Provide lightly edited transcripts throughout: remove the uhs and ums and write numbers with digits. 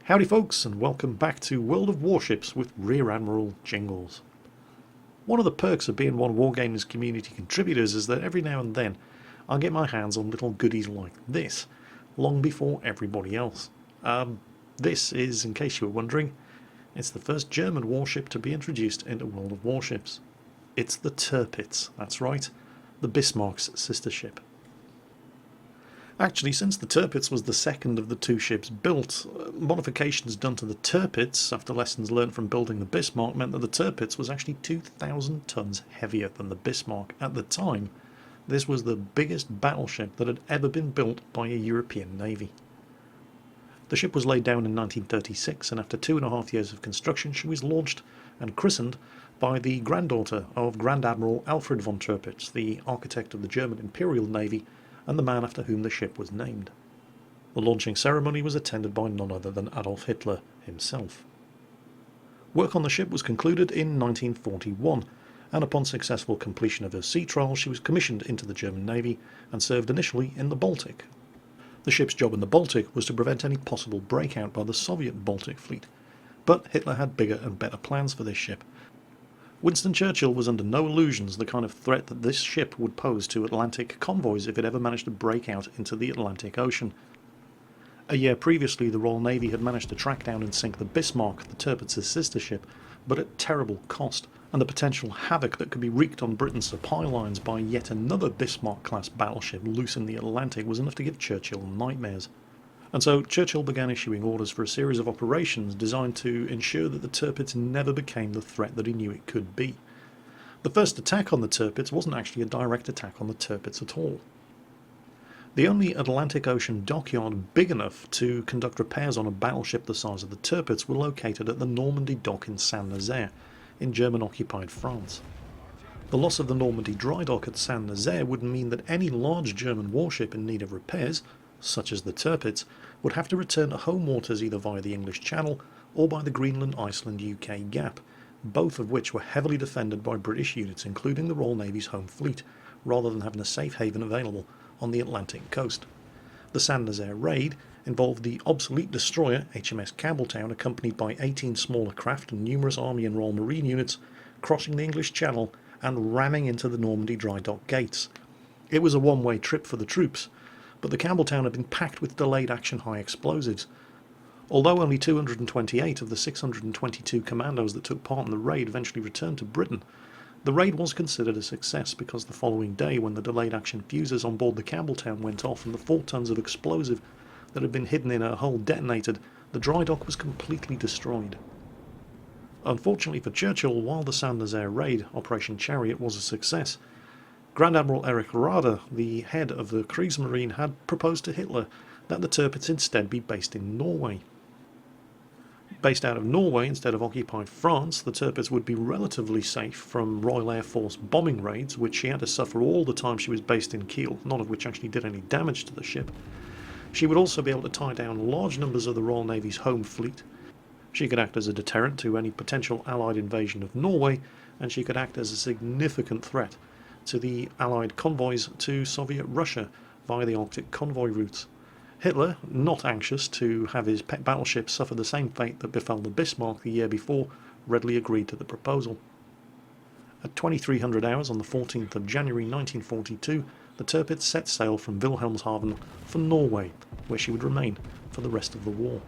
Howdy folks, and welcome back to World of Warships with Rear Admiral Jingles. One of the perks of being one of Wargaming's community contributors is that every now and then I get my hands on little goodies like this, long before everybody else. This is, in case you were wondering, it's the first German warship to be introduced into World of Warships. It's the Tirpitz, that's right, the Bismarck's sister ship. Actually, since the Tirpitz was the second of the two ships built, modifications done to the Tirpitz after lessons learned from building the Bismarck meant that the Tirpitz was actually 2,000 tons heavier than the Bismarck. At the time, this was the biggest battleship that had ever been built by a European navy. The ship was laid down in 1936, and after 2.5 years of construction she was launched and christened by the granddaughter of Grand Admiral Alfred von Tirpitz, the architect of the German Imperial Navy and the man after whom the ship was named. The launching ceremony was attended by none other than Adolf Hitler himself. Work on the ship was concluded in 1941, and upon successful completion of her sea trials she was commissioned into the German Navy and served initially in the Baltic. The ship's job in the Baltic was to prevent any possible breakout by the Soviet Baltic fleet, but Hitler had bigger and better plans for this ship. Winston Churchill was under no illusions the kind of threat that this ship would pose to Atlantic convoys if it ever managed to break out into the Atlantic Ocean. A year previously, the Royal Navy had managed to track down and sink the Bismarck, the Tirpitz's sister ship, but at terrible cost, and the potential havoc that could be wreaked on Britain's supply lines by yet another Bismarck-class battleship loose in the Atlantic was enough to give Churchill nightmares. And so Churchill began issuing orders for a series of operations designed to ensure that the Tirpitz never became the threat that he knew it could be. The first attack on the Tirpitz wasn't actually a direct attack on the Tirpitz at all. The only Atlantic Ocean dockyard big enough to conduct repairs on a battleship the size of the Tirpitz were located at the Normandy dock in Saint-Nazaire, in German-occupied France. The loss of the Normandy dry dock at Saint-Nazaire would mean that any large German warship in need of repairs, such as the Tirpitz, would have to return to home waters either via the English Channel or by the Greenland-Iceland-UK Gap, both of which were heavily defended by British units including the Royal Navy's home fleet, rather than having a safe haven available on the Atlantic coast. The Saint-Nazaire raid involved the obsolete destroyer HMS Campbelltown, accompanied by 18 smaller craft and numerous Army and Royal Marine units, crossing the English Channel and ramming into the Normandy dry dock gates. It was a one-way trip for the troops, but the Campbelltown had been packed with delayed action high explosives. Although only 228 of the 622 commandos that took part in the raid eventually returned to Britain, the raid was considered a success because the following day, when the delayed action fuses on board the Campbelltown went off and the 4 tons of explosive that had been hidden in her hull detonated, the dry dock was completely destroyed. Unfortunately for Churchill, while the Saint-Nazaire raid, Operation Chariot, was a success, Grand Admiral Erich Raeder, the head of the Kriegsmarine, had proposed to Hitler that the Tirpitz instead be based in Norway. Based out of Norway instead of occupied France, the Tirpitz would be relatively safe from Royal Air Force bombing raids, which she had to suffer all the time she was based in Kiel, none of which actually did any damage to the ship. She would also be able to tie down large numbers of the Royal Navy's home fleet. She could act as a deterrent to any potential Allied invasion of Norway, and she could act as a significant threat to the Allied convoys to Soviet Russia via the Arctic convoy routes. Hitler, not anxious to have his pet battleship suffer the same fate that befell the Bismarck the year before, readily agreed to the proposal. At 2300 hours on the 14th of January 1942, the Tirpitz set sail from Wilhelmshaven for Norway, where she would remain for the rest of the war.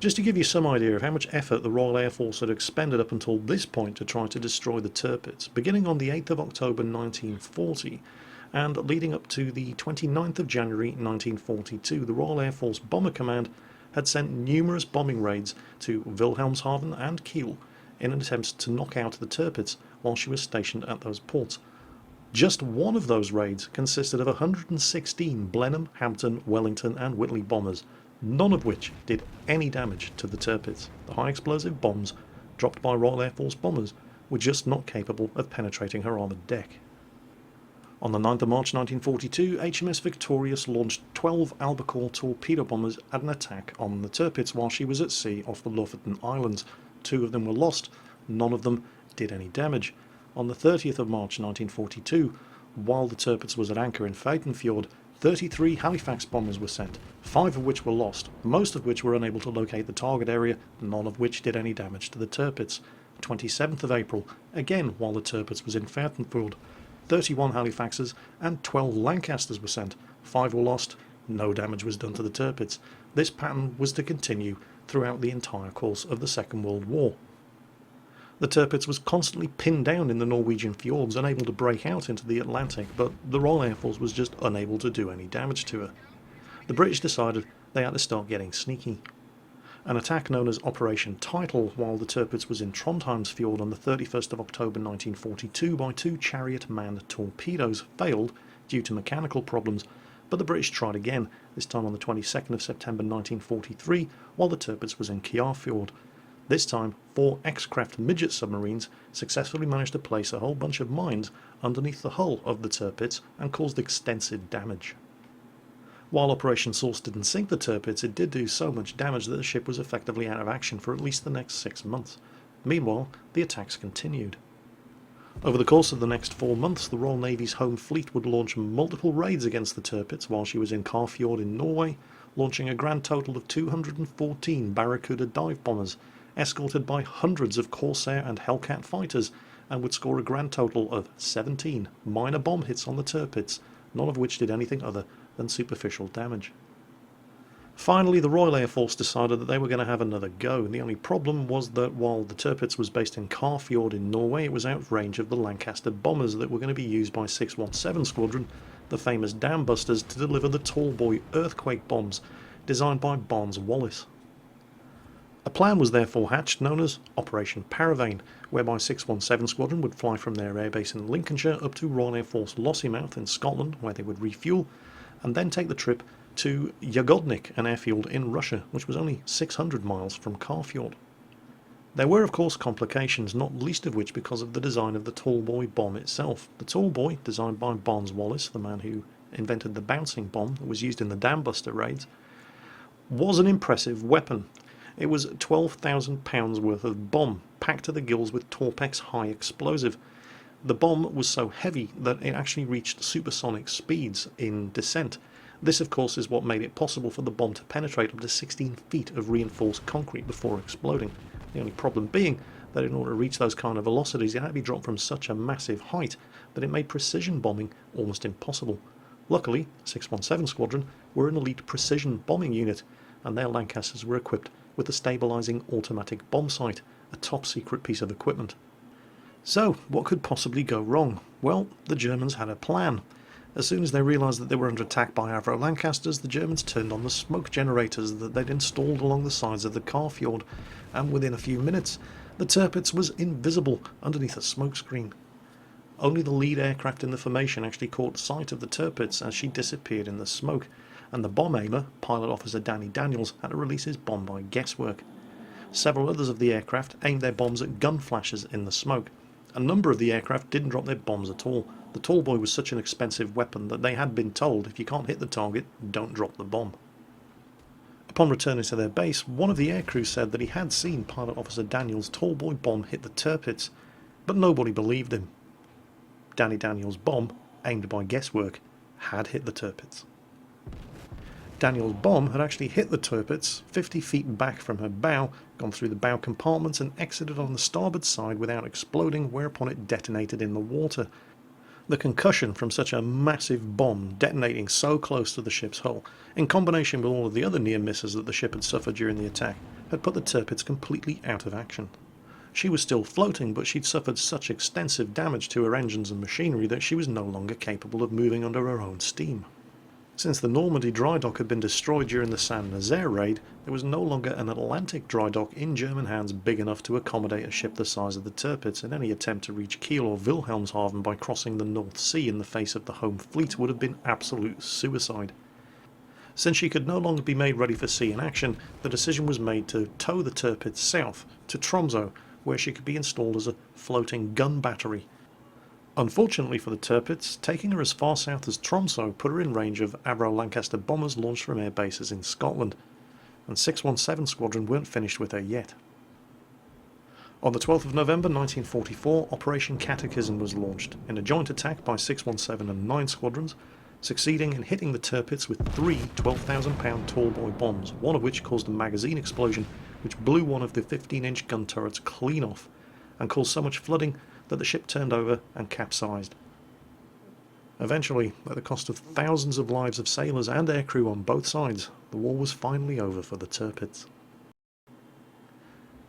Just to give you some idea of how much effort the Royal Air Force had expended up until this point to try to destroy the Tirpitz, beginning on the 8th of October 1940 and leading up to the 29th of January 1942, the Royal Air Force Bomber Command had sent numerous bombing raids to Wilhelmshaven and Kiel in an attempt to knock out the Tirpitz while she was stationed at those ports. Just one of those raids consisted of 116 Blenheim, Hampton, Wellington and Whitley bombers, none of which did any damage to the Tirpitz. The high explosive bombs dropped by Royal Air Force bombers were just not capable of penetrating her armoured deck. On the 9th of March 1942, HMS Victorious launched 12 Albacore torpedo bombers at an attack on the Tirpitz while she was at sea off the Lofoten Islands. 2 of them were lost, none of them did any damage. On the 30th of March 1942, while the Tirpitz was at anchor in Phaeton Fjord, 33 Halifax bombers were sent, 5 of which were lost, most of which were unable to locate the target area, none of which did any damage to the Tirpitz. 27th of April, again while the Tirpitz was in Fountainfield, 31 Halifaxes and 12 Lancasters were sent, 5 were lost, no damage was done to the Tirpitz. This pattern was to continue throughout the entire course of the Second World War. The Tirpitz was constantly pinned down in the Norwegian fjords, unable to break out into the Atlantic, but the Royal Air Force was just unable to do any damage to her. The British decided they had to start getting sneaky. An attack known as Operation Title while the Tirpitz was in Trondheimsfjord on the 31st of October 1942 by 2 Chariot-manned torpedoes failed due to mechanical problems, but the British tried again, this time on the 22nd of September 1943 while the Tirpitz was in Kjarrfjord. This time, 4 X-Craft midget submarines successfully managed to place a whole bunch of mines underneath the hull of the Tirpitz and caused extensive damage. While Operation Source didn't sink the Tirpitz, it did do so much damage that the ship was effectively out of action for at least the next 6 months. Meanwhile, the attacks continued. Over the course of the next 4 months, the Royal Navy's Home Fleet would launch multiple raids against the Tirpitz while she was in Kjarrfjord in Norway, launching a grand total of 214 Barracuda dive bombers, escorted by hundreds of Corsair and Hellcat fighters, and would score a grand total of 17 minor bomb hits on the Tirpitz, none of which did anything other than superficial damage. Finally, the Royal Air Force decided that they were going to have another go. The only problem was that while the Tirpitz was based in Kjarrfjord in Norway, it was out of range of the Lancaster bombers that were going to be used by 617 Squadron, the famous dam busters, to deliver the Tallboy earthquake bombs designed by Barnes-Wallis. A plan was therefore hatched known as Operation Paravane, whereby 617 Squadron would fly from their airbase in Lincolnshire up to Royal Air Force Lossiemouth in Scotland, where they would refuel, and then take the trip to Yagodnik, an airfield in Russia, which was only 600 miles from Kjarrfjord. There were of course complications, not least of which because of the design of the Tallboy bomb itself. The Tallboy, designed by Barnes-Wallis, the man who invented the bouncing bomb that was used in the dam buster raids, was an impressive weapon. It was 12,000 pounds worth of bomb, packed to the gills with Torpex high explosive. The bomb was so heavy that it actually reached supersonic speeds in descent. This of course is what made it possible for the bomb to penetrate up to 16 feet of reinforced concrete before exploding. The only problem being that in order to reach those kind of velocities it had to be dropped from such a massive height that it made precision bombing almost impossible. Luckily, 617 Squadron were an elite precision bombing unit, and their Lancasters were equipped with the stabilising automatic bomb sight, a top secret piece of equipment. So, what could possibly go wrong? Well, the Germans had a plan. As soon as they realised that they were under attack by Avro Lancasters, the Germans turned on the smoke generators that they'd installed along the sides of the Kjarrfjord, and within a few minutes, the Tirpitz was invisible underneath a smoke screen. Only the lead aircraft in the formation actually caught sight of the Tirpitz as she disappeared in the smoke, and the bomb aimer, Pilot Officer Danny Daniels, had to release his bomb by guesswork. Several others of the aircraft aimed their bombs at gun flashes in the smoke. A number of the aircraft didn't drop their bombs at all. The Tallboy was such an expensive weapon that they had been told if you can't hit the target, don't drop the bomb. Upon returning to their base, one of the aircrew said that he had seen Pilot Officer Daniels' Tallboy bomb hit the Tirpitz, but nobody believed him. Danny Daniels' bomb, aimed by guesswork, had hit the Tirpitz. Daniel's bomb had actually hit the Tirpitz 50 feet back from her bow, gone through the bow compartments and exited on the starboard side without exploding, whereupon it detonated in the water. The concussion from such a massive bomb detonating so close to the ship's hull, in combination with all of the other near misses that the ship had suffered during the attack, had put the Tirpitz completely out of action. She was still floating, but she'd suffered such extensive damage to her engines and machinery that she was no longer capable of moving under her own steam. Since the Normandy dry dock had been destroyed during the Saint-Nazaire raid, there was no longer an Atlantic dry dock in German hands big enough to accommodate a ship the size of the Tirpitz, and any attempt to reach Kiel or Wilhelmshaven by crossing the North Sea in the face of the home fleet would have been absolute suicide. Since she could no longer be made ready for sea in action, the decision was made to tow the Tirpitz south to Tromsø, where she could be installed as a floating gun battery. Unfortunately for the Tirpitz, taking her as far south as Tromsø put her in range of Avro Lancaster bombers launched from air bases in Scotland, and 617 Squadron weren't finished with her yet. On the 12th of November 1944, Operation Catechism was launched. In a joint attack by 617 and 9 Squadrons, succeeding in hitting the Tirpitz with three 12,000-pound tallboy bombs, one of which caused a magazine explosion which blew one of the 15-inch gun turrets clean off and caused so much flooding that the ship turned over and capsized. Eventually, at the cost of thousands of lives of sailors and aircrew on both sides, the war was finally over for the Tirpitz.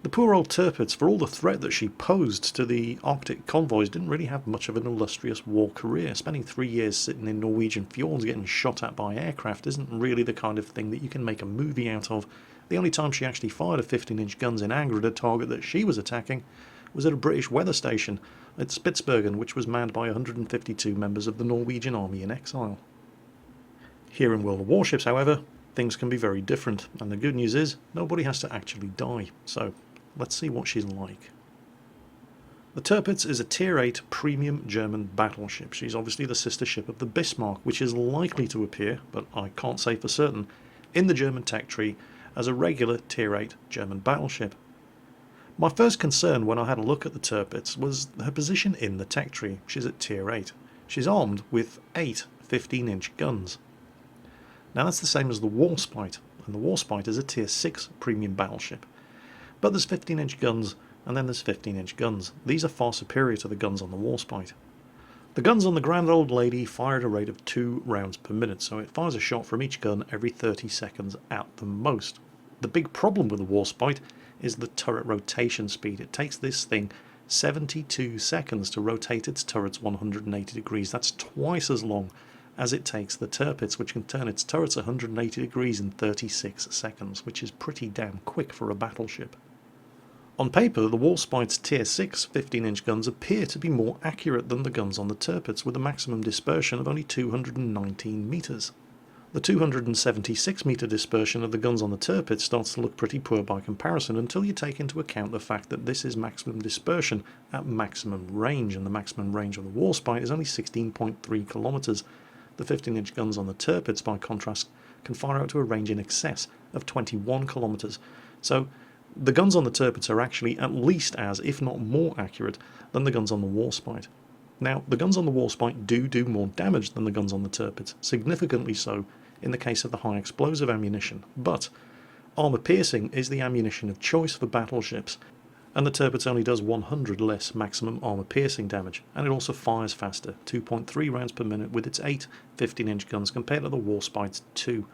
The poor old Tirpitz, for all the threat that she posed to the Arctic convoys, didn't really have much of an illustrious war career. Spending 3 years sitting in Norwegian fjords getting shot at by aircraft isn't really the kind of thing that you can make a movie out of. The only time she actually fired a 15-inch guns in anger at a target that she was attacking was at a British weather station at Spitsbergen, which was manned by 152 members of the Norwegian army in exile. Here in World of Warships, however, things can be very different, and the good news is nobody has to actually die, so let's see what she's like. The Tirpitz is a Tier 8 premium German battleship. She's obviously the sister ship of the Bismarck, which is likely to appear, but I can't say for certain, in the German tech tree as a regular Tier 8 German battleship. My first concern when I had a look at the Tirpitz was her position in the tech tree. She's at Tier 8. She's armed with 8 15-inch guns. Now that's the same as the Warspite, and the Warspite is a Tier 6 premium battleship. But there's 15-inch guns, and then there's 15-inch guns. These are far superior to the guns on the Warspite. The guns on the Grand Old Lady fire at a rate of 2 rounds per minute, so it fires a shot from each gun every 30 seconds at the most. The big problem with the Warspite is the turret rotation speed. It takes this thing 72 seconds to rotate its turrets 180 degrees. That's twice as long as it takes the Tirpitz, which can turn its turrets 180 degrees in 36 seconds, which is pretty damn quick for a battleship. On paper, the Warspite's Tier 6 15-inch guns appear to be more accurate than the guns on the Tirpitz, with a maximum dispersion of only 219 metres. The 276 metre dispersion of the guns on the Tirpitz starts to look pretty poor by comparison until you take into account the fact that this is maximum dispersion at maximum range, and the maximum range of the Warspite is only 16.3 kilometres. The 15-inch guns on the Tirpitz, by contrast, can fire out to a range in excess of 21 kilometres. So the guns on the Tirpitz are actually at least as, if not more accurate, than the guns on the Warspite. Now, the guns on the Warspite do more damage than the guns on the Tirpitz, significantly so in the case of the high explosive ammunition, but armour piercing is the ammunition of choice for battleships, and the Tirpitz only does 100 less maximum armour piercing damage, and it also fires faster, 2.3 rounds per minute with its 8 15-inch guns compared to the Warspite's 2.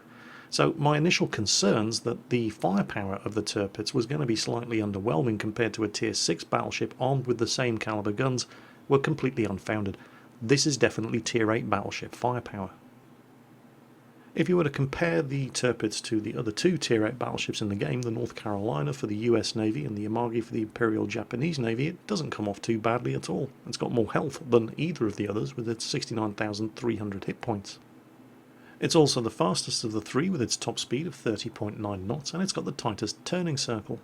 So my initial concerns that the firepower of the Tirpitz was going to be slightly underwhelming compared to a Tier 6 battleship armed with the same caliber guns were completely unfounded. This is definitely Tier 8 battleship firepower. If you were to compare the Tirpitz to the other two Tier 8 battleships in the game, the North Carolina for the US Navy and the Amagi for the Imperial Japanese Navy, it doesn't come off too badly at all. It's got more health than either of the others with its 69,300 hit points. It's also the fastest of the three with its top speed of 30.9 knots, and it's got the tightest turning circle.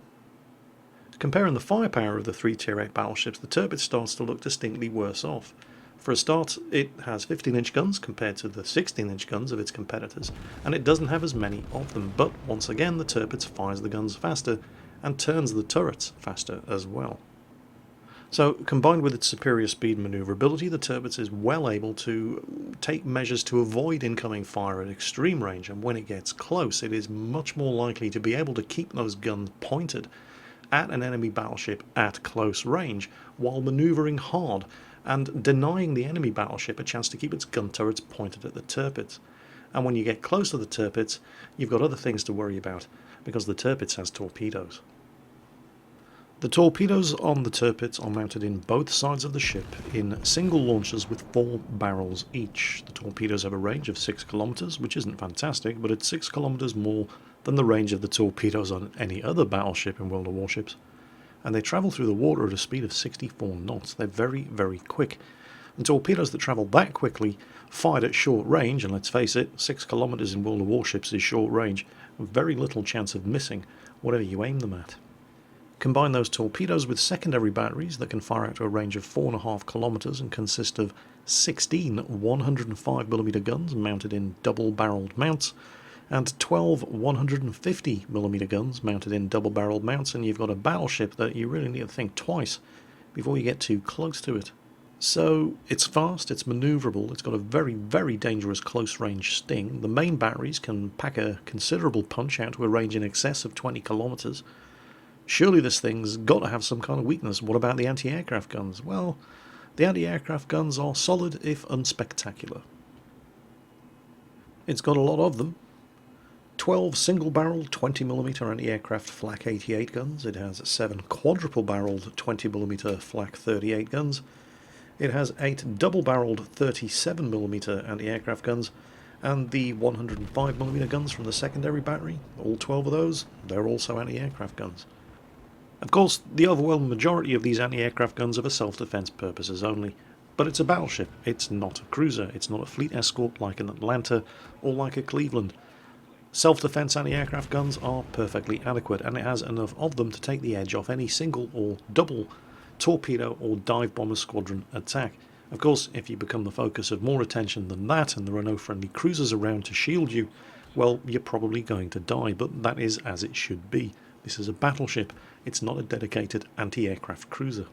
Comparing the firepower of the three Tier 8 battleships, the Tirpitz starts to look distinctly worse off. For a start, it has 15-inch guns compared to the 16-inch guns of its competitors, and it doesn't have as many of them, but once again the Tirpitz fires the guns faster and turns the turrets faster as well. So, combined with its superior speed and manoeuvrability, the Tirpitz is well able to take measures to avoid incoming fire at extreme range, and when it gets close, it is much more likely to be able to keep those guns pointed at an enemy battleship at close range, while manoeuvring hard and denying the enemy battleship a chance to keep its gun turrets pointed at the Tirpitz. And when you get close to the Tirpitz, you've got other things to worry about, because the Tirpitz has torpedoes. The torpedoes on the Tirpitz are mounted in both sides of the ship in single launchers with 4 barrels each. The torpedoes have a range of 6 kilometers, which isn't fantastic, but it's 6 kilometers more than the range of the torpedoes on any other battleship in World of Warships. And they travel through the water at a speed of 64 knots. They're very, very quick. And torpedoes that travel that quickly, fired at short range, and let's face it, 6 kilometers in World of Warships is short range, with very little chance of missing whatever you aim them at. Combine those torpedoes with secondary batteries that can fire out to a range of 4.5 kilometers and consist of 16 105mm guns mounted in double-barreled mounts, and 12 150mm guns mounted in double-barreled mounts, and you've got a battleship that you really need to think twice before you get too close to it. So it's fast, it's manoeuvrable, it's got a very, very dangerous close-range sting. The main batteries can pack a considerable punch out to a range in excess of 20 kilometers. Surely this thing's got to have some kind of weakness. What about the anti-aircraft guns? Well, the anti-aircraft guns are solid if unspectacular. It's got a lot of them. 12 single-barreled 20mm anti-aircraft Flak 88 guns. It has 7 quadruple-barreled 20mm Flak 38 guns. It has 8 double-barreled 37mm anti-aircraft guns, and the 105mm guns from the secondary battery. All 12 of those, they're also anti-aircraft guns. Of course, the overwhelming majority of these anti-aircraft guns are for self-defense purposes only. But it's a battleship, it's not a cruiser, it's not a fleet escort like an Atlanta or like a Cleveland. Self-defense anti-aircraft guns are perfectly adequate, and it has enough of them to take the edge off any single or double torpedo or dive bomber squadron attack. Of course, if you become the focus of more attention than that and there are no friendly cruisers around to shield you, well, you're probably going to die, but that is as it should be. This is a battleship, it's not a dedicated anti-aircraft cruiser.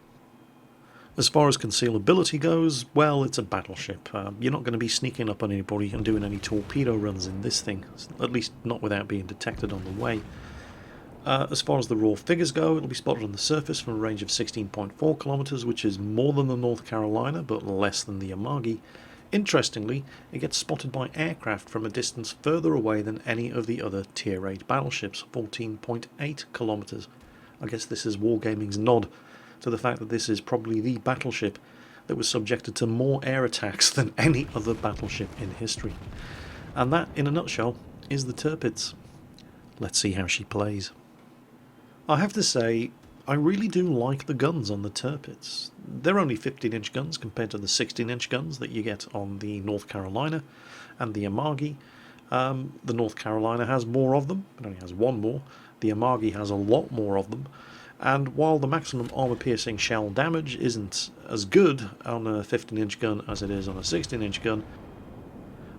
As far as concealability goes, well, it's a battleship. You're not going to be sneaking up on anybody and doing any torpedo runs in this thing, at least not without being detected on the way. As far as the raw figures go, it'll be spotted on the surface from a range of 16.4 kilometers, which is more than the North Carolina, but less than the Amagi. Interestingly, it gets spotted by aircraft from a distance further away than any of the other Tier 8 battleships, 14.8 kilometers. I guess this is Wargaming's nod to the fact that this is probably the battleship that was subjected to more air attacks than any other battleship in history. And that, in a nutshell, is the Tirpitz. Let's see how she plays. I have to say, I really do like the guns on the Tirpitz. They're only 15-inch guns compared to the 16-inch guns that you get on the North Carolina and the Amagi. The North Carolina has more of them, it only has one more. The Amagi has a lot more of them. And while the maximum armor-piercing shell damage isn't as good on a 15-inch gun as it is on a 16-inch gun,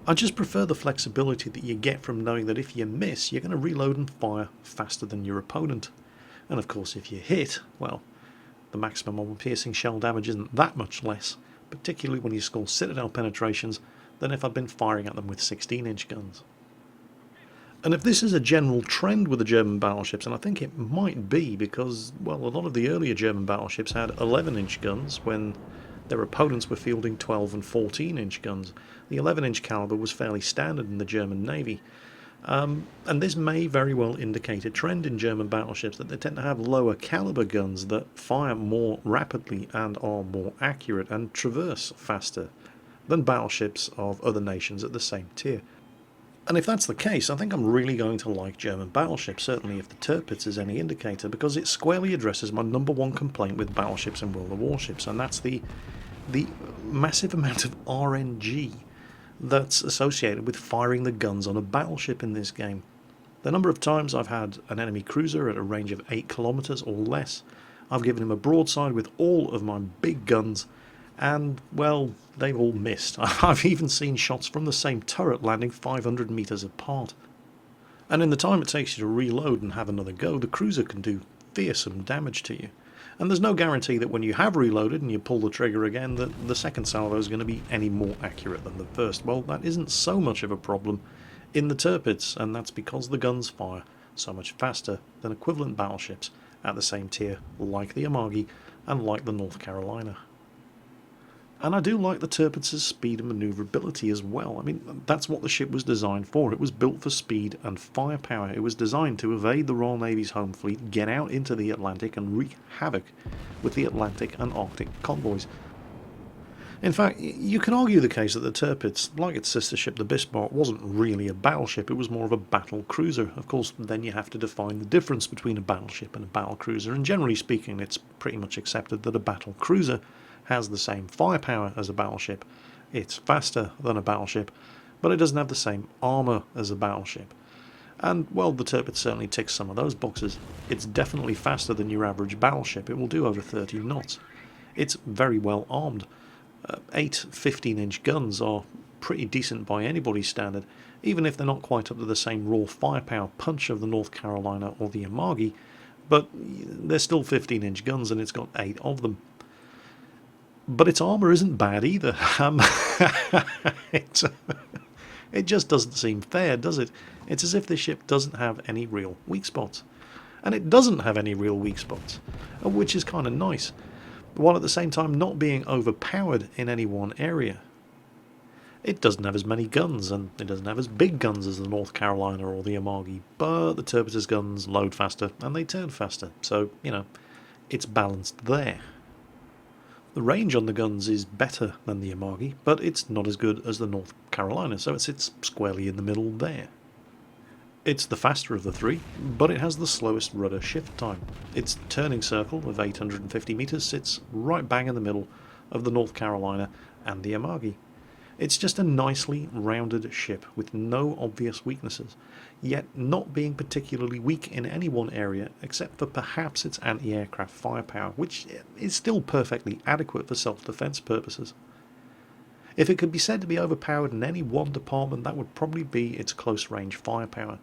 I just prefer the flexibility that you get from knowing that if you miss, you're going to reload and fire faster than your opponent. And of course, if you hit, well, the maximum armor-piercing shell damage isn't that much less, particularly when you score citadel penetrations, than if I'd been firing at them with 16-inch guns. And if this is a general trend with the German battleships, and I think it might be because, well, a lot of the earlier German battleships had 11-inch guns when their opponents were fielding 12 and 14-inch guns. The 11-inch caliber was fairly standard in the German Navy. And this may very well indicate a trend in German battleships that they tend to have lower caliber guns that fire more rapidly and are more accurate and traverse faster than battleships of other nations at the same tier. And if that's the case, I think I'm really going to like German battleships, certainly if the Tirpitz is any indicator, because it squarely addresses my number one complaint with battleships and World of Warships, and that's the massive amount of RNG that's associated with firing the guns on a battleship in this game. The number of times I've had an enemy cruiser at a range of 8 kilometers or less, I've given him a broadside with all of my big guns, and, well, they've all missed. I've even seen shots from the same turret landing 500 meters apart. And in the time it takes you to reload and have another go, the cruiser can do fearsome damage to you. And there's no guarantee that when you have reloaded and you pull the trigger again, that the second salvo is going to be any more accurate than the first. Well, that isn't so much of a problem in the Tirpitz, and that's because the guns fire so much faster than equivalent battleships at the same tier, like the Amagi and like the North Carolina. And I do like the Tirpitz's speed and manoeuvrability as well. I mean, that's what the ship was designed for. It was built for speed and firepower. It was designed to evade the Royal Navy's home fleet, get out into the Atlantic and wreak havoc with the Atlantic and Arctic convoys. In fact, you can argue the case that the Tirpitz, like its sister ship the Bismarck, wasn't really a battleship, it was more of a battle cruiser. Of course, then you have to define the difference between a battleship and a battle cruiser, and generally speaking, it's pretty much accepted that a battle cruiser has the same firepower as a battleship. It's faster than a battleship, but it doesn't have the same armour as a battleship. And, well, the Tirpitz certainly ticks some of those boxes. It's definitely faster than your average battleship. It will do over 30 knots. It's very well armed. 8 15-inch guns are pretty decent by anybody's standard, even if they're not quite up to the same raw firepower punch of the North Carolina or the Amagi, but they're still 15-inch guns and it's got 8 of them. But its armour isn't bad either. it, it just doesn't seem fair, does it? It's as if this ship doesn't have any real weak spots. And it doesn't have any real weak spots, which is kind of nice, while at the same time not being overpowered in any one area. It doesn't have as many guns, and it doesn't have as big guns as the North Carolina or the Amagi, but the Tirpitz guns load faster and they turn faster, so, you know, it's balanced there. The range on the guns is better than the Amagi, but it's not as good as the North Carolina, so it sits squarely in the middle there. It's the faster of the three, but it has the slowest rudder shift time. Its turning circle of 850 meters sits right bang in the middle of the North Carolina and the Amagi. It's just a nicely rounded ship with no obvious weaknesses, yet not being particularly weak in any one area except for perhaps its anti-aircraft firepower, which is still perfectly adequate for self-defense purposes. If it could be said to be overpowered in any one department, that would probably be its close-range firepower.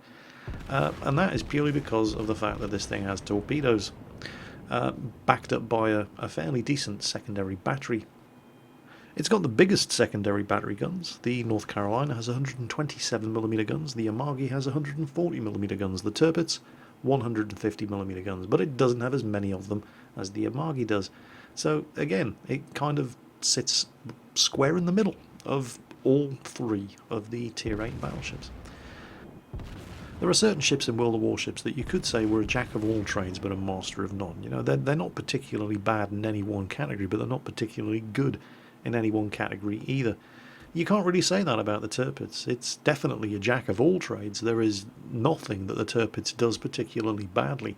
And that is purely because of the fact that this thing has torpedoes, backed up by a fairly decent secondary battery. It's got the biggest secondary battery guns. The North Carolina has 127mm guns, the Amagi has 140mm guns, the Tirpitz 150mm guns, but it doesn't have as many of them as the Amagi does. So again, it kind of sits square in the middle of all three of the Tier 8 battleships. There are certain ships in World of Warships that you could say were a jack of all trades but a master of none. You know, they're not particularly bad in any one category, but they're not particularly good in any one category either. You can't really say that about the Tirpitz. It's definitely a jack of all trades. There is nothing that the Tirpitz does particularly badly,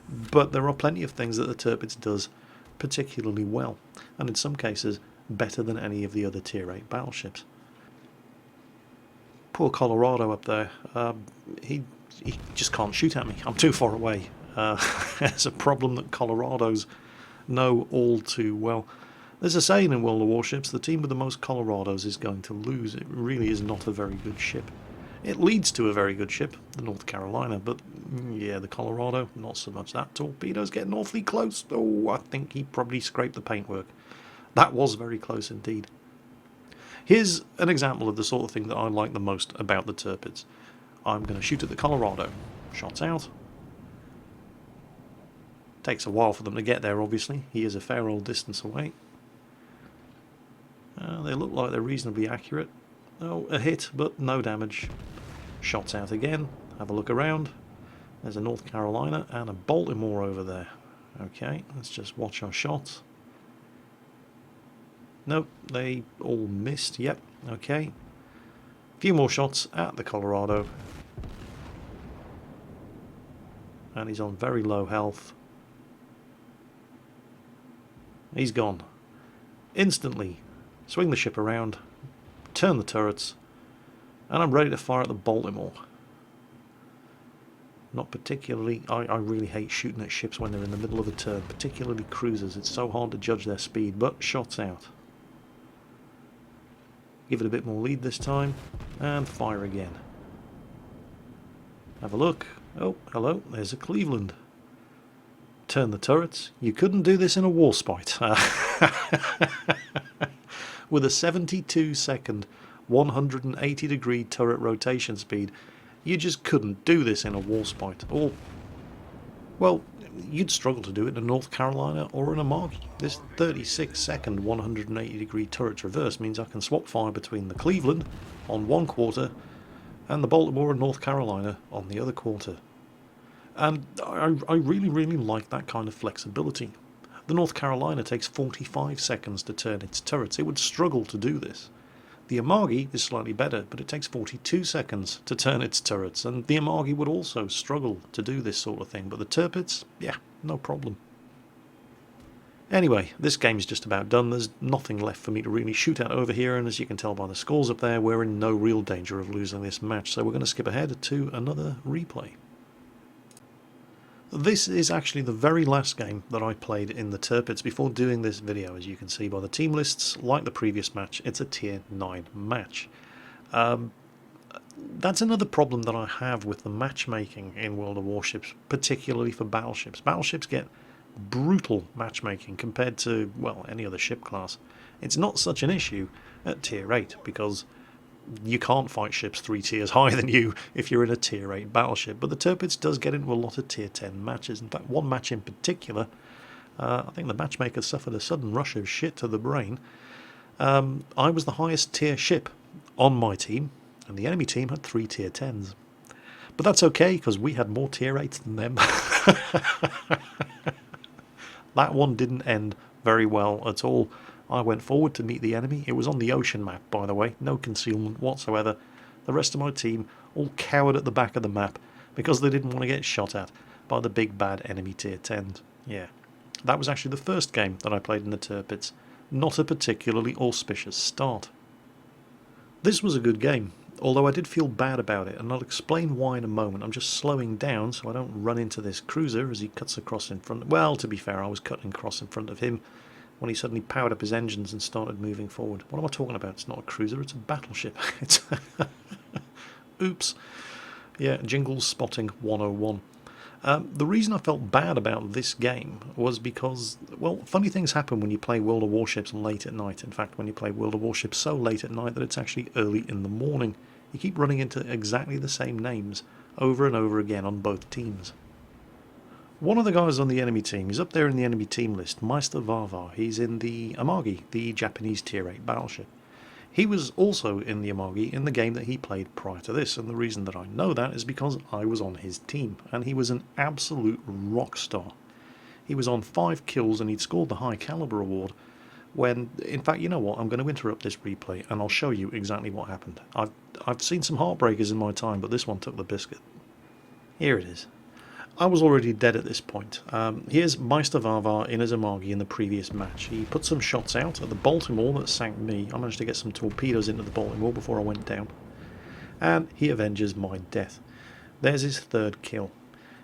but there are plenty of things that the Tirpitz does particularly well, and in some cases better than any of the other Tier 8 battleships. Poor Colorado up there, he just can't shoot at me. I'm too far away. It's a problem that Colorados know all too well. There's a saying in World of Warships, the team with the most Colorados is going to lose. It really is not a very good ship. It leads to a very good ship, the North Carolina, but yeah, the Colorado, not so much. That torpedo's getting awfully close. Oh, I think he probably scraped the paintwork. That was very close indeed. Here's an example of the sort of thing that I like the most about the Tirpitz. I'm going to shoot at the Colorado. Shots out. Takes a while for them to get there, obviously. He is a fair old distance away. They look like they're reasonably accurate. Oh, a hit, but no damage. Shots out again. Have a look around. There's a North Carolina and a Baltimore over there. Okay, let's just watch our shots. Nope, they all missed. Yep, okay. A few more shots at the Colorado. And he's on very low health. He's gone. Instantly. Swing the ship around, turn the turrets, and I'm ready to fire at the Baltimore. Not particularly, I really hate shooting at ships when they're in the middle of a turn, particularly cruisers. It's so hard to judge their speed, but shots out. Give it a bit more lead this time, and fire again. Have a look. Oh, hello, there's a Cleveland. Turn the turrets. You couldn't do this in a warspite. With a 72-second, 180-degree turret rotation speed, you just couldn't do this in a warspite. Or, well, you'd struggle to do it in a North Carolina or an Amagi. This 36-second, 180-degree turret reverse means I can swap fire between the Cleveland on one quarter and the Baltimore and North Carolina on the other quarter. And I really, really like that kind of flexibility. The North Carolina takes 45 seconds to turn its turrets. It would struggle to do this. The Amagi is slightly better, but it takes 42 seconds to turn its turrets, and the Amagi would also struggle to do this sort of thing, but the Tirpitz, yeah, no problem. Anyway, this game's just about done. There's nothing left for me to really shoot at over here, and as you can tell by the scores up there, we're in no real danger of losing this match, so we're going to skip ahead to another replay. This is actually the very last game that I played in the Tirpitz before doing this video. As you can see by the team lists, like the previous match, it's a Tier 9 match. That's another problem that I have with the matchmaking in World of Warships, particularly for battleships. Battleships get brutal matchmaking compared to, well, any other ship class. It's not such an issue at tier 8 because you can't fight ships 3 tiers higher than you if you're in a tier 8 battleship, but the Tirpitz does get into a lot of tier 10 matches. In fact, one match in particular, I think the matchmaker suffered a sudden rush of shit to the brain. I was the highest tier ship on my team, and the enemy team had 3 tier 10s. But that's okay, because we had more tier 8s than them. That one didn't end very well at all. I went forward to meet the enemy. It was on the ocean map, by the way, no concealment whatsoever. The rest of my team all cowered at the back of the map because they didn't want to get shot at by the big bad enemy tier 10s. Yeah, that was actually the first game that I played in the Tirpitz. Not a particularly auspicious start. This was a good game, although I did feel bad about it, and I'll explain why in a moment. I'm just slowing down so I don't run into this cruiser as he cuts across in front. Well, to be fair, I was cutting across in front of him when he suddenly powered up his engines and started moving forward. What am I talking about? It's not a cruiser, it's a battleship. It's oops. Yeah, Jingles spotting 101. The reason I felt bad about this game was because, well, funny things happen when you play World of Warships late at night. In fact, when you play World of Warships so late at night that it's actually early in the morning. You keep running into exactly the same names over and over again on both teams. One of the guys on the enemy team, he's up there in the enemy team list, Meister Varvar. He's in the Amagi, the Japanese tier 8 battleship. He was also in the Amagi in the game that he played prior to this, and the reason that I know that is because I was on his team, and he was an absolute rock star. He was on 5 kills and he'd scored the high caliber award when, in fact, you know what, I'm going to interrupt this replay and I'll show you exactly what happened. I've seen some heartbreakers in my time, but this one took the biscuit. Here it is. I was already dead at this point. Here's Meister Varvar in his Amagi in the previous match. He put some shots out at the Baltimore that sank me. I managed to get some torpedoes into the Baltimore before I went down. And he avenges my death. There's his 3rd kill.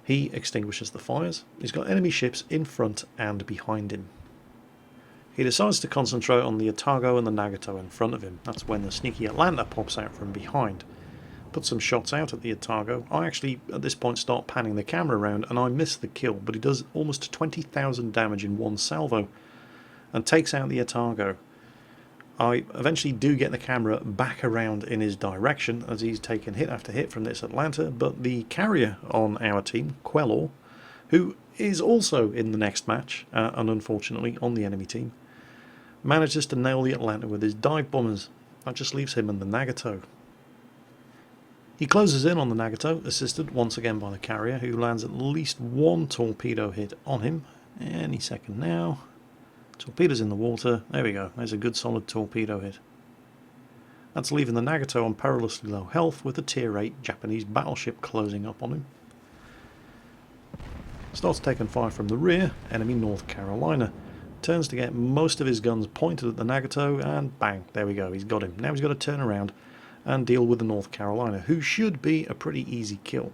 He extinguishes the fires. He's got enemy ships in front and behind him. He decides to concentrate on the Otago and the Nagato in front of him. That's when the sneaky Atlanta pops out from behind. Put some shots out at the Otago. I actually, at this point, start panning the camera around and I miss the kill, but he does almost 20,000 damage in one salvo and takes out the Otago. I eventually do get the camera back around in his direction as he's taken hit after hit from this Atlanta, but the carrier on our team, Quelor, who is also in the next match, and unfortunately on the enemy team, manages to nail the Atlanta with his dive bombers. That just leaves him and the Nagato. He closes in on the Nagato, assisted once again by the carrier, who lands at least 1 torpedo hit on him. Any second now. Torpedoes in the water. There we go. There's a good solid torpedo hit. That's leaving the Nagato on perilously low health with a tier 8 Japanese battleship closing up on him. Starts taking fire from the rear. Enemy North Carolina. Turns to get most of his guns pointed at the Nagato and bang, there we go. He's got him. Now he's got to turn around and deal with the North Carolina, who should be a pretty easy kill.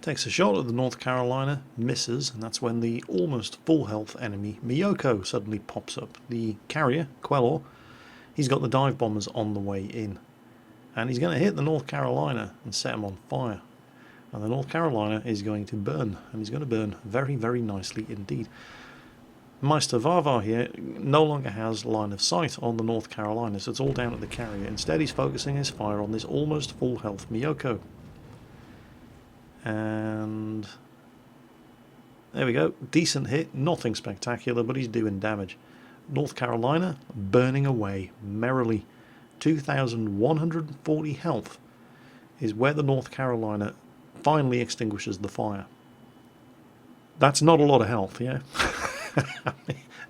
Takes a shot at the North Carolina, misses, and that's when the almost full health enemy Miyoko suddenly pops up. The carrier, Quelor, he's got the dive bombers on the way in. And he's going to hit the North Carolina and set him on fire. And the North Carolina is going to burn, and he's going to burn very, very nicely indeed. Meister Varvar here no longer has line of sight on the North Carolina, so it's all down at the carrier. Instead, he's focusing his fire on this almost full health Miyoko. And there we go. Decent hit, nothing spectacular, but he's doing damage. North Carolina burning away merrily. 2,140 health is where the North Carolina finally extinguishes the fire. That's not a lot of health, yeah?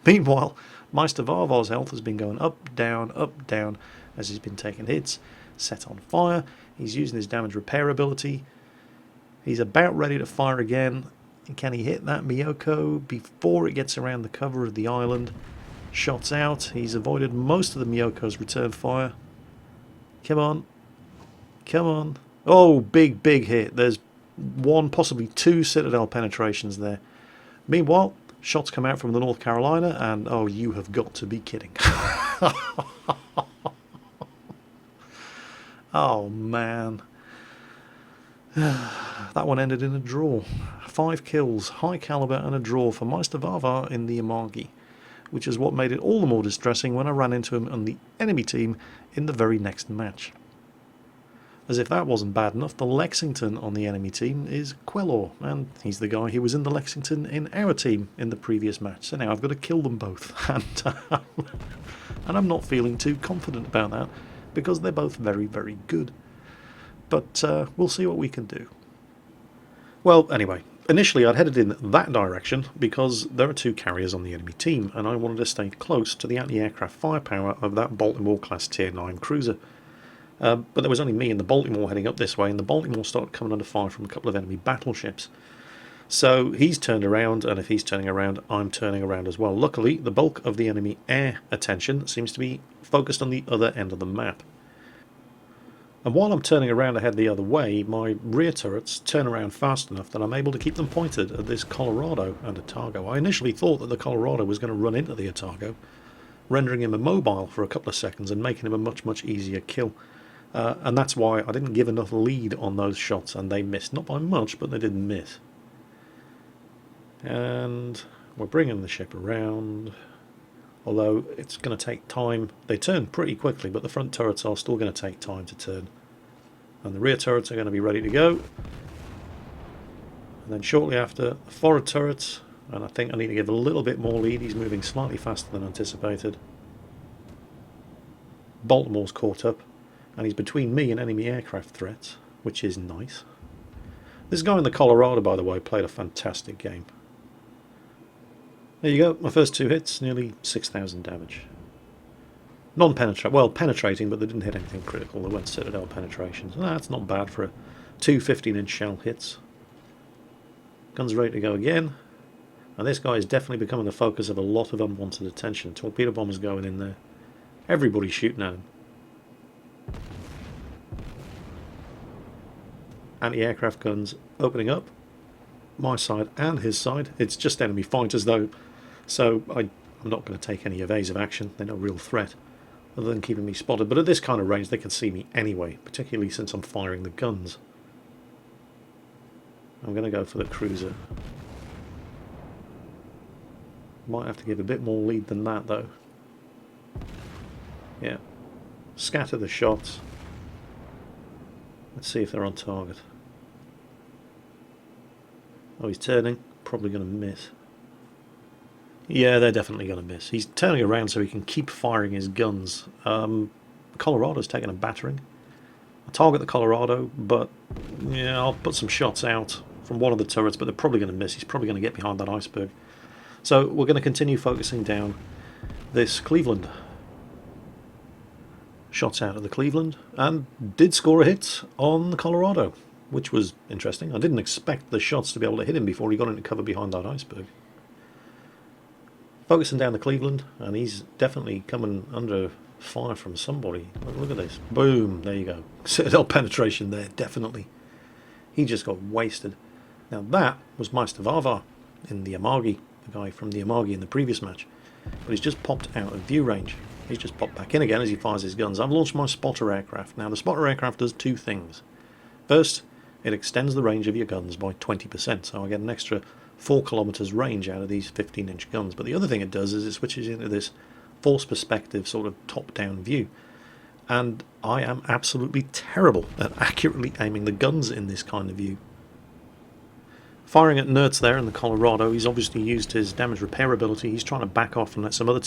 Meanwhile, Meister Varvar's health has been going up, down, as he's been taking hits, set on fire. He's using his damage repair ability. He's about ready to fire again. Can he hit that Miyoko before it gets around the cover of the island? Shots out. He's avoided most of the Miyoko's return fire. Come on. Come on. Oh, big hit. There's 1, possibly 2 Citadel penetrations there. Meanwhile, shots come out from the North Carolina, and oh, you have got to be kidding. Oh, man. That one ended in a draw. 5 kills, high caliber and a draw for Meister Vava in the Amagi, which is what made it all the more distressing when I ran into him on the enemy team in the very next match. As if that wasn't bad enough, the Lexington on the enemy team is Quellor, and he's the guy who was in the Lexington in our team in the previous match. So now I've got to kill them both, and I'm not feeling too confident about that, because they're both very, very good. But we'll see what we can do. Well, anyway, initially I'd headed in that direction because there are 2 carriers on the enemy team, and I wanted to stay close to the anti-aircraft firepower of that Baltimore-class Tier 9 cruiser. But there was only me and the Baltimore heading up this way, and the Baltimore started coming under fire from a couple of enemy battleships. So he's turned around, and if he's turning around, I'm turning around as well. Luckily, the bulk of the enemy air attention seems to be focused on the other end of the map. And while I'm turning around to head the other way, my rear turrets turn around fast enough that I'm able to keep them pointed at this Colorado and Otago. I initially thought that the Colorado was going to run into the Otago, rendering him immobile for a couple of seconds and making him a much, much easier kill. And that's why I didn't give enough lead on those shots, and they missed. Not by much, but they didn't miss. And we're bringing the ship around, although it's going to take time. They turn pretty quickly, but the front turrets are still going to take time to turn. And the rear turrets are going to be ready to go. And then shortly after, the forward turrets, and I think I need to give a little bit more lead. He's moving slightly faster than anticipated. Baltimore's caught up, and he's between me and enemy aircraft threats, which is nice. This guy in the Colorado, by the way, played a fantastic game. There you go, my first 2 hits, nearly 6,000 damage. Non-penetrating, well, penetrating, but they didn't hit anything critical. They weren't Citadel penetrations. That's not bad for 2 15-inch shell hits. Guns ready to go again. And this guy is definitely becoming the focus of a lot of unwanted attention. Torpedo bombers going in there. Everybody's shooting at him. Anti-aircraft guns opening up. My side and his side. It's just enemy fighters though, so I'm not going to take any evasive action. They're no real threat other than keeping me spotted, but at this kind of range they can see me anyway, particularly since I'm firing the guns. I'm going to go for the cruiser. Might have to give a bit more lead than that though. Yeah, scatter the shots. Let's see if they're on target. Oh, he's turning. Probably going to miss. Yeah, they're definitely going to miss. He's turning around so he can keep firing his guns. Colorado's taking a battering. I target the Colorado, but yeah, I'll put some shots out from one of the turrets, but they're probably going to miss. He's probably going to get behind that iceberg. So we're going to continue focusing down this Cleveland. Shots out of the Cleveland, and did score a hit on the Colorado, which was interesting. I didn't expect the shots to be able to hit him before he got into cover behind that iceberg. Focusing down the Cleveland, and he's definitely coming under fire from somebody. Look at this. Boom, there you go. Citadel penetration there, definitely. He just got wasted. Now that was Meister Vava in the Amagi, the guy from the Amagi in the previous match. But he's just popped out of view range. He's just popped back in again as he fires his guns. I've launched my spotter aircraft. Now the spotter aircraft does 2 things. First, it extends the range of your guns by 20%, so I get an extra 4 kilometers range out of these 15-inch guns. But the other thing it does is it switches into this force perspective sort of top-down view. And I am absolutely terrible at accurately aiming the guns in this kind of view. Firing at Nertz there in the Colorado, he's obviously used his damage repair ability. He's trying to back off and let some other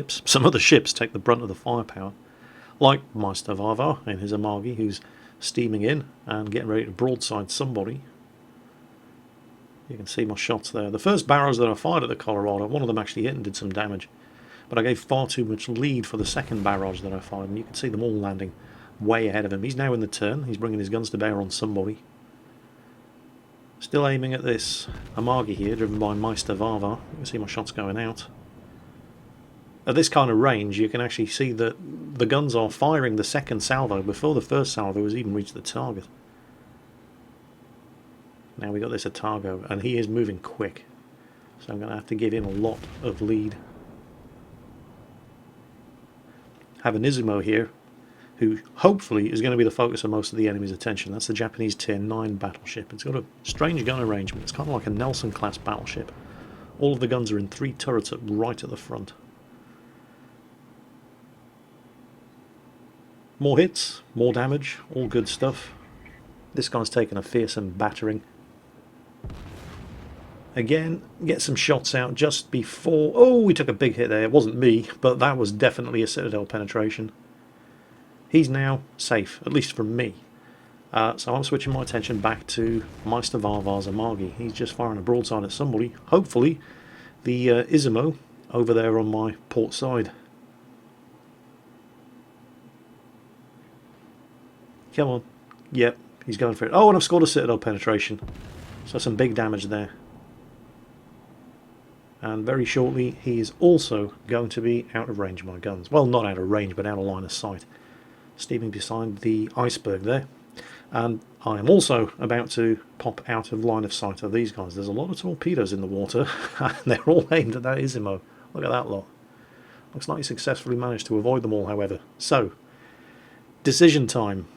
some other ships take the brunt of the firepower, like Meister Vava in his Amagi, who's steaming in and getting ready to broadside somebody. You can see my shots there. The first barrels that I fired at the Colorado, one of them actually hit and did some damage, but I gave far too much lead for the second barrage that I fired, and you can see them all landing way ahead of him. He's now in the turn. He's bringing his guns to bear on somebody. Still aiming at this Amagi here, driven by Meister Vava. You can see my shots going out. At this kind of range, you can actually see that the guns are firing the second salvo before the first salvo has even reached the target. Now we got this Otago, and he is moving quick, so I'm going to have to give him a lot of lead. Have an Izumo here, who hopefully is going to be the focus of most of the enemy's attention. That's the Japanese Tier 9 battleship. It's got a strange gun arrangement. It's kind of like a Nelson-class battleship. All of the guns are in 3 turrets right at the front. More hits, more damage, all good stuff. This guy's taken a fearsome battering. Again, get some shots out just before... Oh, we took a big hit there. It wasn't me, but that was definitely a Citadel penetration. He's now safe, at least from me. So I'm switching my attention back to Meister Varvar's Amagi. He's just firing a broadside at somebody. Hopefully, the Izumo over there on my port side. Come on. Yep, he's going for it. Oh, and I've scored a Citadel penetration. So some big damage there. And very shortly, he is also going to be out of range of my guns. Well, not out of range, but out of line of sight. Steaming beside the iceberg there. And I am also about to pop out of line of sight of these guys. There's a lot of torpedoes in the water, and they're all aimed at that Izumo. Look at that lot. Looks like he successfully managed to avoid them all, however. So, decision time.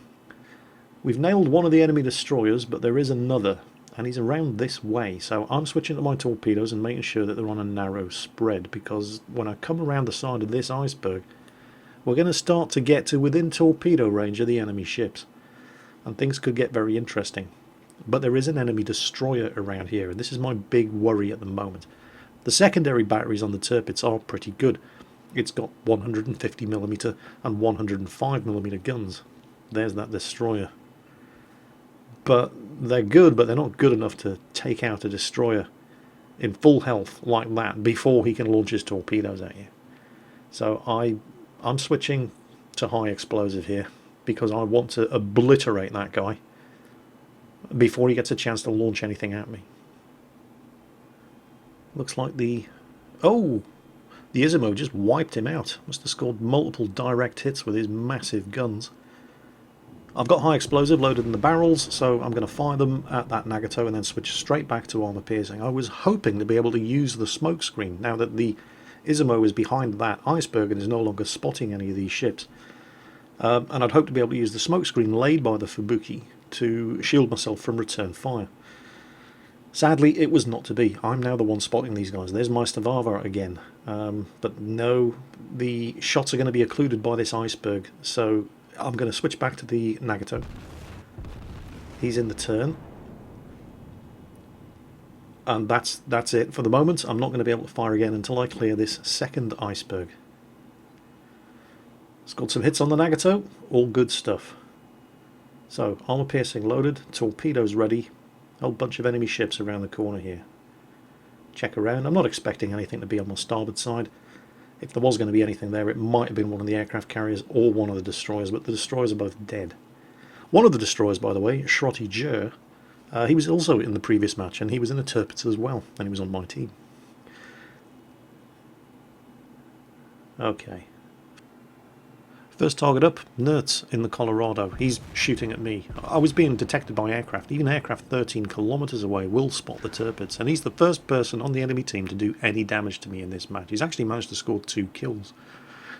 We've nailed one of the enemy destroyers, but there is another, and he's around this way. So I'm switching to my torpedoes and making sure that they're on a narrow spread, because when I come around the side of this iceberg, we're going to start to get to within torpedo range of the enemy ships, and things could get very interesting. But there is an enemy destroyer around here, and this is my big worry at the moment. The secondary batteries on the Tirpitz are pretty good. It's got 150mm and 105mm guns. There's that destroyer. But they're good, but they're not good enough to take out a destroyer in full health like that before he can launch his torpedoes at you. So I'm switching to high explosive here because I want to obliterate that guy before he gets a chance to launch anything at me. Looks like the Izumo just wiped him out. Must have scored multiple direct hits with his massive guns. I've got high explosive loaded in the barrels, so I'm going to fire them at that Nagato and then switch straight back to armor piercing. I was hoping to be able to use the smoke screen now that the Izumo is behind that iceberg and is no longer spotting any of these ships. And I'd hoped to be able to use the smoke screen laid by the Fubuki to shield myself from return fire. Sadly, it was not to be. I'm now the one spotting these guys. There's Meister Varvar again. But no, the shots are going to be occluded by this iceberg, so I'm going to switch back to the Nagato. He's in the turn. And that's it for the moment. I'm not going to be able to fire again until I clear this second iceberg. Scored some hits on the Nagato. All good stuff. So, armor piercing loaded, torpedoes ready. A whole bunch of enemy ships around the corner here. Check around. I'm not expecting anything to be on my starboard side. If there was going to be anything there, it might have been one of the aircraft carriers or one of the destroyers, but the destroyers are both dead. One of the destroyers, by the way, Shrotti Jer, he was also in the previous match, and he was in the Tirpitz as well, and he was on my team. Okay. First target up, Nertz in the Colorado. He's shooting at me. I was being detected by aircraft. Even aircraft 13 kilometers away will spot the Tirpitz, and he's the first person on the enemy team to do any damage to me in this match. He's actually managed to score 2 kills.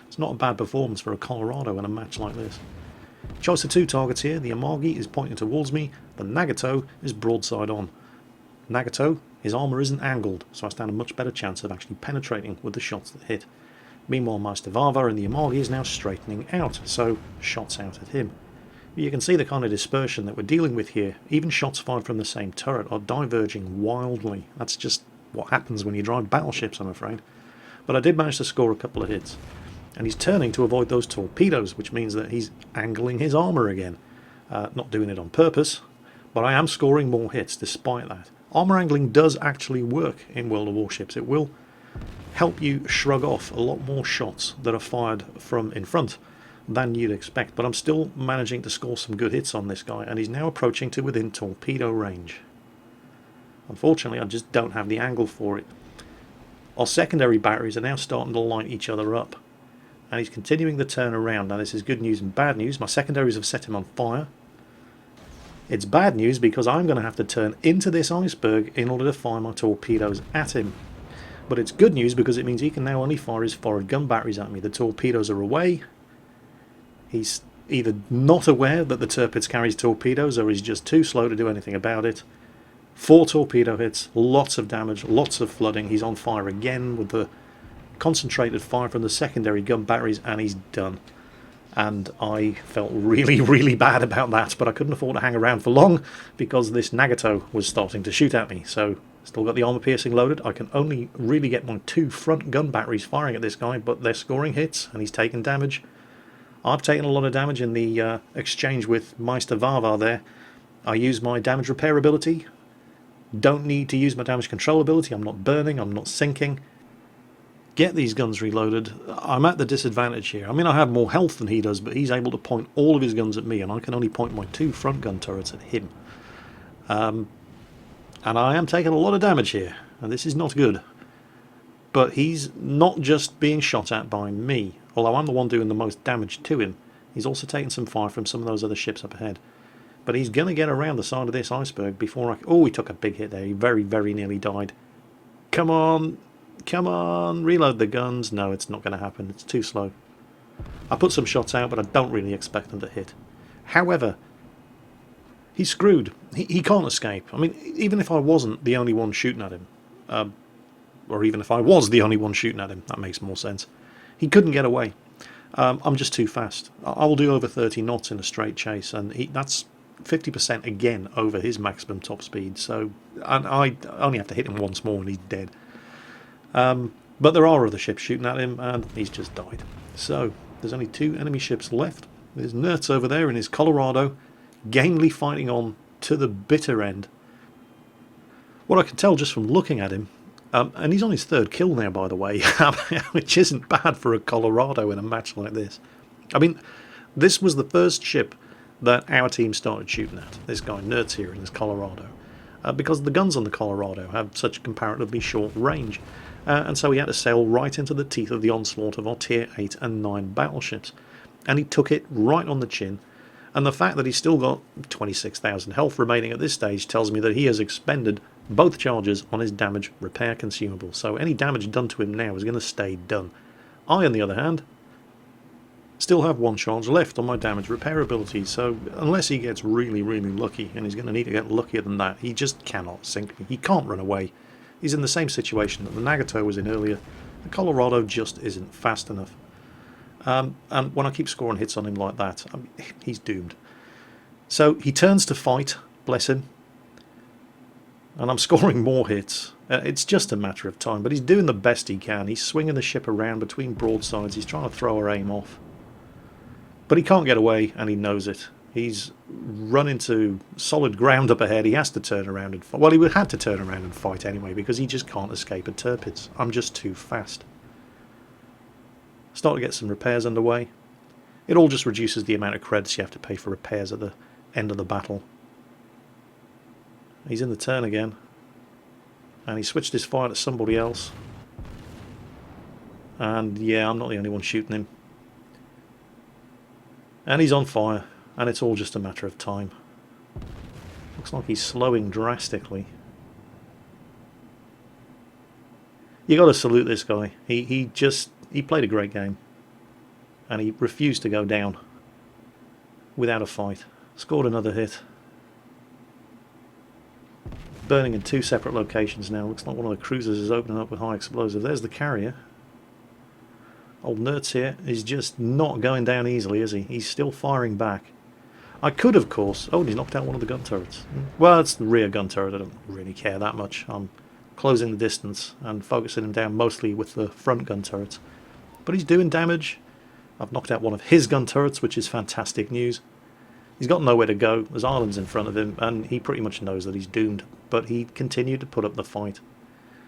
It's not a bad performance for a Colorado in a match like this. Choice of 2 targets here. The Amagi is pointing towards me. The Nagato is broadside on. Nagato, his armour isn't angled, so I stand a much better chance of actually penetrating with the shots that hit. Meanwhile, Meister Varvar and the Amagi is now straightening out, so shots out at him. You can see the kind of dispersion that we're dealing with here. Even shots fired from the same turret are diverging wildly. That's just what happens when you drive battleships, I'm afraid. But I did manage to score a couple of hits. And he's turning to avoid those torpedoes, which means that he's angling his armour again. Not doing it on purpose, but I am scoring more hits despite that. Armour angling does actually work in World of Warships. It will help you shrug off a lot more shots that are fired from in front than you'd expect, but I'm still managing to score some good hits on this guy, and he's now approaching to within torpedo range. Unfortunately, I just don't have the angle for it. Our secondary batteries are now starting to light each other up, and he's continuing the turn around. Now this is good news and bad news. My secondaries have set him on fire. It's bad news because I'm going to have to turn into this iceberg in order to fire my torpedoes at him. But it's good news because it means he can now only fire his forward gun batteries at me. The torpedoes are away. He's either not aware that the Tirpitz carries torpedoes or he's just too slow to do anything about it. 4 torpedo hits, lots of damage, lots of flooding. He's on fire again with the concentrated fire from the secondary gun batteries, and he's done. And I felt really, really bad about that, but I couldn't afford to hang around for long because this Nagato was starting to shoot at me. So, still got the armor piercing loaded. I can only really get my 2 front gun batteries firing at this guy, but they're scoring hits, and he's taking damage. I've taken a lot of damage in the exchange with Meister Vava there. I use my damage repair ability. Don't need to use my damage control ability. I'm not burning, I'm not sinking. Get these guns reloaded. I'm at the disadvantage here. I mean, I have more health than he does, but he's able to point all of his guns at me, and I can only point my 2 front gun turrets at him. And I am taking a lot of damage here, and this is not good. But he's not just being shot at by me, although I'm the one doing the most damage to him. He's also taking some fire from some of those other ships up ahead. But he's going to get around the side of this iceberg before I... Oh, he took a big hit there. He very, very nearly died. Come on. Come on. Reload the guns. No, it's not going to happen. It's too slow. I put some shots out, but I don't really expect them to hit. However, he's screwed. He can't escape. I mean, even if I wasn't the only one shooting at him, or even if I was the only one shooting at him, that makes more sense. He couldn't get away. I'm just too fast. I will do over 30 knots in a straight chase, and that's 50% again over his maximum top speed. So and I only have to hit him once more and he's dead. But there are other ships shooting at him, and he's just died. So there's only 2 enemy ships left. There's Nertz over there in his Colorado, gamely fighting on to the bitter end. What I can tell just from looking at him, and he's on his 3rd kill now, by the way, which isn't bad for a Colorado in a match like this. I mean, this was the first ship that our team started shooting at, this guy Nertz here in his Colorado, because the guns on the Colorado have such comparatively short range, and so he had to sail right into the teeth of the onslaught of our Tier 8 and 9 battleships, and he took it right on the chin. And the fact that he's still got 26,000 health remaining at this stage tells me that he has expended both charges on his damage repair consumable, so any damage done to him now is going to stay done. I, on the other hand, still have 1 charge left on my damage repair ability, so unless he gets really, really lucky, and he's going to need to get luckier than that, he just cannot sink me. He can't run away. He's in the same situation that the Nagato was in earlier. The Colorado just isn't fast enough. And when I keep scoring hits on him like that, he's doomed. So he turns to fight, bless him, and I'm scoring more hits. It's just a matter of time, but he's doing the best he can. He's swinging the ship around between broadsides. He's trying to throw her aim off. But he can't get away, and he knows it. He's run into solid ground up ahead. He has to turn around and fight. Well, he had to turn around and fight anyway, because he just can't escape a Tirpitz. I'm just too fast. Start to get some repairs underway. It all just reduces the amount of credits you have to pay for repairs at the end of the battle. He's in the turn again. And he switched his fire to somebody else. And yeah, I'm not the only one shooting him. And he's on fire, and it's all just a matter of time. Looks like he's slowing drastically. You got to salute this guy. He played a great game, and he refused to go down without a fight. Scored another hit. Burning in 2 separate locations now. Looks like one of the cruisers is opening up with high explosive. There's the carrier. Old Nertz here is just not going down easily, is he? He's still firing back. I could, of course... Oh, he's knocked out one of the gun turrets. Well, it's the rear gun turret. I don't really care that much. I'm closing the distance and focusing him down mostly with the front gun turrets. But he's doing damage. I've knocked out one of his gun turrets, which is fantastic news. He's got nowhere to go. There's islands in front of him, and he pretty much knows that he's doomed. But he continued to put up the fight.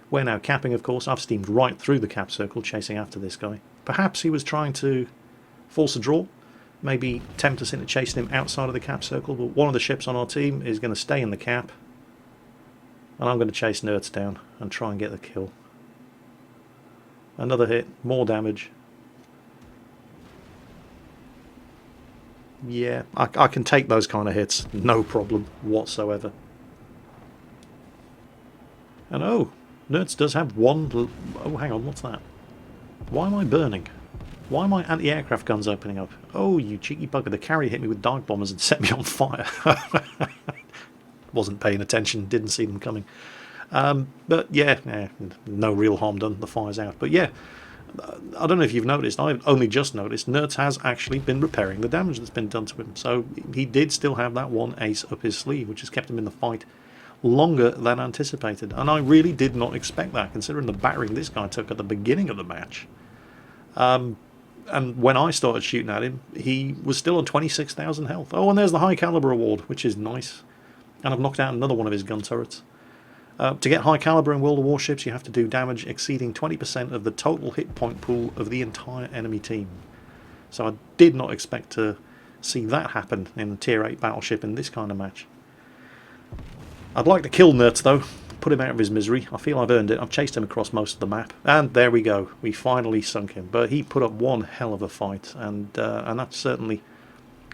We're now capping, of course. I've steamed right through the cap circle, chasing after this guy. Perhaps he was trying to force a draw, maybe tempt us into chasing him outside of the cap circle, but one of the ships on our team is going to stay in the cap, and I'm going to chase Nertz down and try and get the kill. Another hit, more damage. Yeah, I can take those kind of hits, no problem whatsoever. And oh, Nertz does have one... Oh, hang on, what's that? Why am I burning? Why are my anti-aircraft guns opening up? Oh, you cheeky bugger, the carrier hit me with dive bombers and set me on fire. Wasn't paying attention, didn't see them coming. But yeah, no real harm done, the fire's out. But yeah, I don't know if you've noticed, I've only just noticed, Nertz has actually been repairing the damage that's been done to him. So he did still have that one ace up his sleeve, which has kept him in the fight longer than anticipated. And I really did not expect that, considering the battering this guy took at the beginning of the match. And when I started shooting at him, he was still on 26,000 health. Oh, and there's the high caliber award, which is nice. And I've knocked out another one of his gun turrets. To get high caliber in World of Warships, you have to do damage exceeding 20% of the total hit point pool of the entire enemy team. So I did not expect to see that happen in a tier 8 battleship in this kind of match. I'd like to kill Nertz though, put him out of his misery. I feel I've earned it. I've chased him across most of the map, and there we go. We finally sunk him. But he put up one hell of a fight, and that's certainly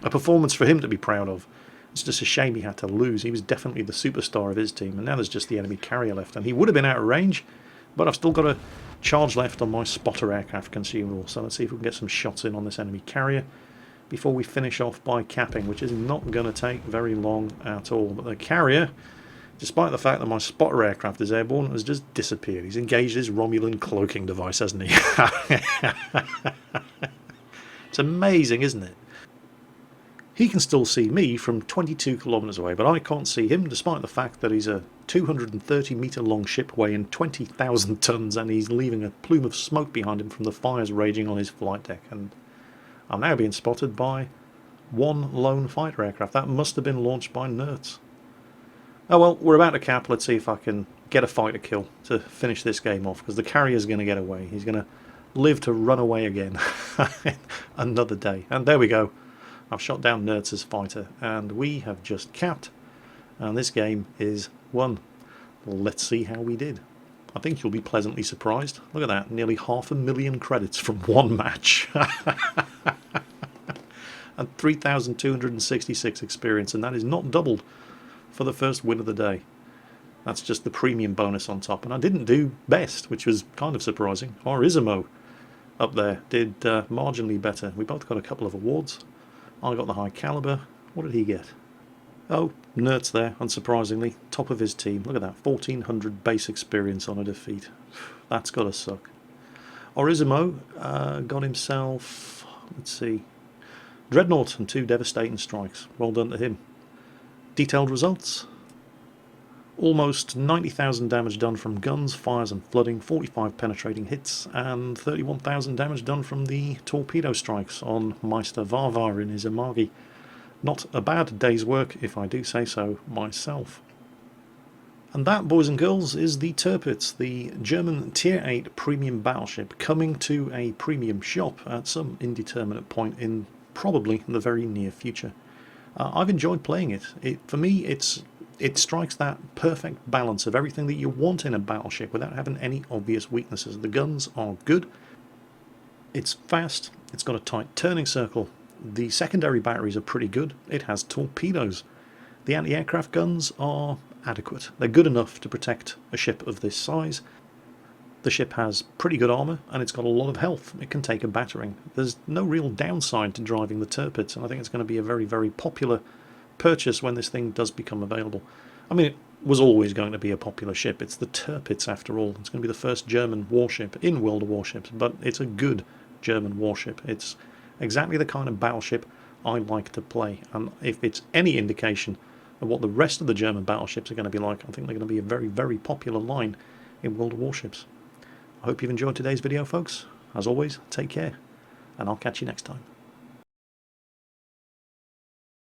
a performance for him to be proud of. It's just a shame he had to lose. He was definitely the superstar of his team, and now there's just the enemy carrier left. And he would have been out of range, but I've still got a charge left on my spotter aircraft consumable. So let's see if we can get some shots in on this enemy carrier before we finish off by capping, which is not going to take very long at all. But the carrier, despite the fact that my spotter aircraft is airborne, has just disappeared. He's engaged his Romulan cloaking device, hasn't he? It's amazing, isn't it? He can still see me from 22 kilometers away, but I can't see him, despite the fact that he's a 230 meter long ship weighing 20,000 tons, and he's leaving a plume of smoke behind him from the fires raging on his flight deck. And I'm now being spotted by one lone fighter aircraft. That must have been launched by Nertz. Oh well, we're about to cap. Let's see if I can get a fighter kill to finish this game off, because the carrier's going to get away. He's going to live to run away again another day. And there we go. I've shot down Nertz's fighter, and we have just capped, and this game is won. Let's see how we did. I think you'll be pleasantly surprised. Look at that, nearly 500,000 credits from one match. And 3,266 experience, and that is not doubled for the first win of the day. That's just the premium bonus on top, and I didn't do best, which was kind of surprising. Orizimo up there did marginally better. We both got a couple of awards. I got the high caliber. What did he get? Oh, Nertz there, unsurprisingly, top of his team. Look at that, 1,400 base experience on a defeat. That's got to suck. Orizimo got himself, let's see, Dreadnought and 2 devastating strikes. Well done to him. Detailed results. Almost 90,000 damage done from guns, fires and flooding, 45 penetrating hits, and 31,000 damage done from the torpedo strikes on Meister Varvar in his Amagi. Not a bad day's work, if I do say so myself. And that, boys and girls, is the Tirpitz, the German Tier 8 premium battleship, coming to a premium shop at some indeterminate point in probably the very near future. I've enjoyed playing it. For me, it strikes that perfect balance of everything that you want in a battleship without having any obvious weaknesses. The guns are good, it's fast, it's got a tight turning circle, the secondary batteries are pretty good, it has torpedoes, the anti-aircraft guns are adequate, they're good enough to protect a ship of this size. The ship has pretty good armour, and it's got a lot of health. It can take a battering. There's no real downside to driving the Tirpitz, and I think it's going to be a very, very popular purchase when this thing does become available. I mean, it was always going to be a popular ship. It's the Tirpitz after all. It's going to be the first German warship in World of Warships, but it's a good German warship. It's exactly the kind of battleship I like to play, and if it's any indication of what the rest of the German battleships are going to be like, I think they're going to be a very, very popular line in World of Warships. I hope you've enjoyed today's video, folks. As always, take care, and I'll catch you next time.